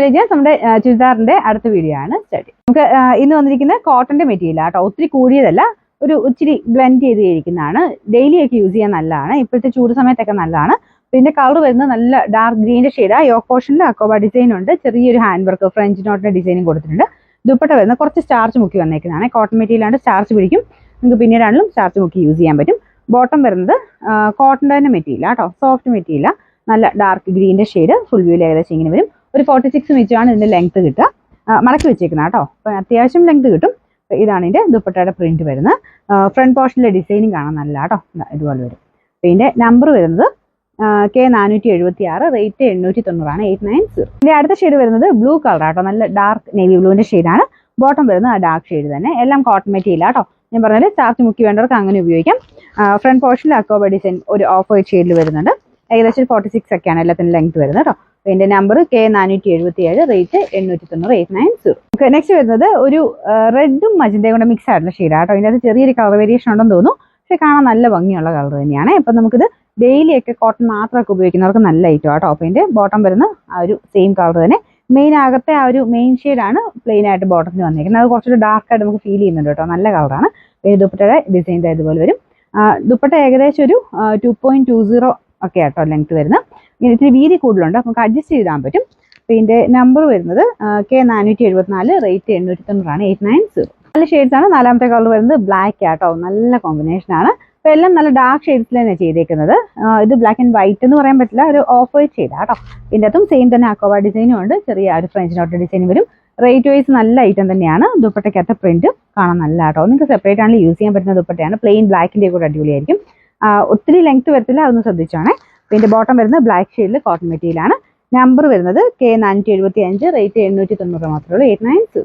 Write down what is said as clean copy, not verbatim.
നമ്മുടെ ചുരിദാറിന്റെ അടുത്ത വീഡിയോ ആണ് സ്റ്റഡി. നമുക്ക് ഇന്ന് വന്നിരിക്കുന്ന കോട്ടന്റെ മെറ്റീരിയൽ ആട്ടോ, ഒത്തിരി കൂടിയതല്ല, ഒരു ഇച്ചിരി ബ്ലെൻഡ് ചെയ്ത് ഇരിക്കുന്നതാണ്. ഡെയിലി ഒക്കെ യൂസ് ചെയ്യാൻ നല്ലതാണ്, ഇപ്പോഴത്തെ ചൂട് സമയത്തൊക്കെ നല്ലതാണ്. പിന്നെ കളർ വരുന്നത് നല്ല ഡാർക്ക് ഗ്രീനിന്റെ ഷെയ്ഡാ. യോക്ക് പോർഷനിൽ അക്കോബ ഡിസൈൻ ഉണ്ട്, ചെറിയൊരു ഹാൻഡ് വർക്ക് ഫ്രഞ്ച് നോട്ടിന്റെ ഡിസൈനും കൊടുത്തിട്ടുണ്ട്. ദുപ്പട്ട വരുന്നത് കുറച്ച് സ്റ്റാർച്ച് മുക്കി വന്നേക്കുന്നതാണ്. കോട്ടൺ മെറ്റീരിയൽ ആണ്, സ്റ്റാർച്ച് പിടിക്കും, നിങ്ങൾക്ക് പിന്നീടാണെങ്കിലും സ്റ്റാർച്ച് മുക്കി യൂസ് ചെയ്യാൻ പറ്റും. ബോട്ടം വരുന്നത് കോട്ടൻ്റെ തന്നെ മെറ്റീരിയൽ ആട്ടോ, സോഫ്റ്റ് മെറ്റീരിയൽ, നല്ല ഡാർക്ക് ഗ്രീനിന്റെ ഷെയ്ഡ്. ഫുൾ വ്യൂയിൽ ഏകദേശം ഇങ്ങനെ വരും. ഒരു 46 ഇഞ്ചാണ് ഇതിന്റെ ലെങ്ത് കിട്ടുക. മടക്കി വെച്ചേക്കുന്ന കേട്ടോ, അപ്പം അത്യാവശ്യം ലെങ്ത് കിട്ടും. ഇതാണ് ഇതിന്റെ ദുപ്പട്ടയുടെ പ്രിന്റ് വരുന്നത്. ഫ്രണ്ട് പോർഷനിലെ ഡിസൈനിങ് കാണാൻ നല്ല കേട്ടോ, ഇതുപോലെ വരും. ഇതിന്റെ നമ്പർ വരുന്നത് K476, റേറ്റ് 890, 890. ഇതിന്റെ അടുത്ത ഷെയ്ഡ് വരുന്നത് ബ്ലൂ കളർ ആട്ടോ, നല്ല ഡാർക്ക് നേവി ബ്ലൂവിന്റെ ഷെയ്ഡാണ്. ബോട്ടം വരുന്നത് ആ ഡാർക്ക് ഷെയ്ഡ് തന്നെ. എല്ലാം കോട്ടൺ മെറ്റീരിയൽ ആട്ടോ. ഞാൻ പറഞ്ഞാൽ സ്റ്റാർച്ച് മുക്കി വേണ്ടവർക്ക് അങ്ങനെ ഉപയോഗിക്കാം. ഫ്രണ്ട് പോർഷനിൽ അക്കോബ ഡിസൈൻ ഒരു ഓഫ് വൈറ്റ് ഷെയ്ഡിൽ വരുന്നുണ്ട്. ഏകദേശം 46 ഒക്കെയാണ് എല്ലാത്തിനും ലെങ്ത് വരുന്നത് കേട്ടോ. ഇതിന്റെ നമ്പർ K477, റേറ്റ് 890, 890. നെക്സ്റ്റ് വരുന്നത് ഒരു റെഡും മജന്തയും കൂടെ മിക്സ് ആയിട്ടുള്ള ഷെയ്ഡാണ് കേട്ടോ. ഇതിൻ്റെ അത് ചെറിയൊരു കളർ വേരിയേഷൻ ഉണ്ടെന്ന് തോന്നുന്നു, പക്ഷെ കാണാൻ നല്ല ഭംഗിയുള്ള കളർ തന്നെയാണ്. അപ്പം നമുക്കിത് ഡെയിലി ഒക്കെ കോട്ടൺ മാത്രമൊക്കെ ഉപയോഗിക്കുന്നവർക്ക് നല്ല ഐറ്റം ആട്ടോ. അപ്പോൾ ഇതിന്റെ ബോട്ടം വരുന്ന ആ ഒരു സെയിം കളർ തന്നെ. മെയിൻ അകത്തെ ആ ഒരു മെയിൻ ഷെയ്ഡാണ് പ്ലെയിൻ ആയിട്ട് ബോട്ടത്തിന് വന്നിരിക്കുന്നത്. അത് കുറച്ചൊരു ഡാർക്കായിട്ട് നമുക്ക് ഫീൽ ചെയ്യുന്നുണ്ട് കേട്ടോ, നല്ല കളറാണ്. ദുപ്പട്ടയുടെ ഡിസൈൻ ഇതുപോലെ വരും. ദുപ്പട്ട ഏകദേശം ഒരു 2.20 ഒക്കെ ആട്ടോ ലെങ്ത് വരുന്നത്. ഇത്തിരി വീതി കൂടുതലുണ്ട്, നമുക്ക് അഡ്ജസ്റ്റ് ചെയ്താൻ പറ്റും. അപ്പോൾ ഇതിന്റെ നമ്പർ വരുന്നത് K474, റേറ്റ് 890, 890. നല്ല ഷെയ്ഡ്സ് ആണ്. നാലാമത്തെ കളർ വരുന്നത് ബ്ലാക്ക് ആട്ടോ, നല്ല കോമ്പിനേഷൻ ആണ്. അപ്പോൾ എല്ലാം നല്ല ഡാർക്ക് ഷെയ്ഡ്സിൽ തന്നെ ചെയ്തേക്കുന്നത്. ഇത് ബ്ലാക്ക് ആൻഡ് വൈറ്റ് എന്ന് പറയാൻ പറ്റില്ല, ഒരു ഓഫ് വൈറ്റ് ഷെയ്ഡാണ് കേട്ടോ. ഇതിൻ്റെ അകത്തും സെയിം തന്നെ അക്കോബ ഡിസൈനും ഉണ്ട്, ചെറിയ ഒരു ഫ്രഞ്ച് നോട്ട് ഡിസൈൻ വരും. റേറ്റ് വൈസ് നല്ല ഐറ്റം തന്നെയാണ്. ദുപ്പട്ടയ്ക്കകത്ത് പ്രിന്റ് കാണാൻ നല്ല കേട്ടോ. നിങ്ങൾക്ക് സെപ്പറേറ്റ് ആണെങ്കിൽ യൂസ് ചെയ്യാൻ പറ്റുന്ന ദുപ്പട്ടയാണ്. പ്ലെയിൻ ബ്ലാക്കിൻ്റെ കൂടെ അടിപൊളിയായിരിക്കും. ഒത്തിരി ലെങ്ത് വരത്തില്ല, അതൊന്ന് ശ്രദ്ധിച്ചാണേ. ഇതിന്റെ ബോട്ടം വരുന്നത് ബ്ലാക്ക് ഷെയ്ഡിൽ കോട്ടൺ മെറ്റീരിയൽ ആണ്. നമ്പർ വരുന്നത് K475, റേറ്റ് 890 മാത്രമേ ഉള്ളൂ, 890.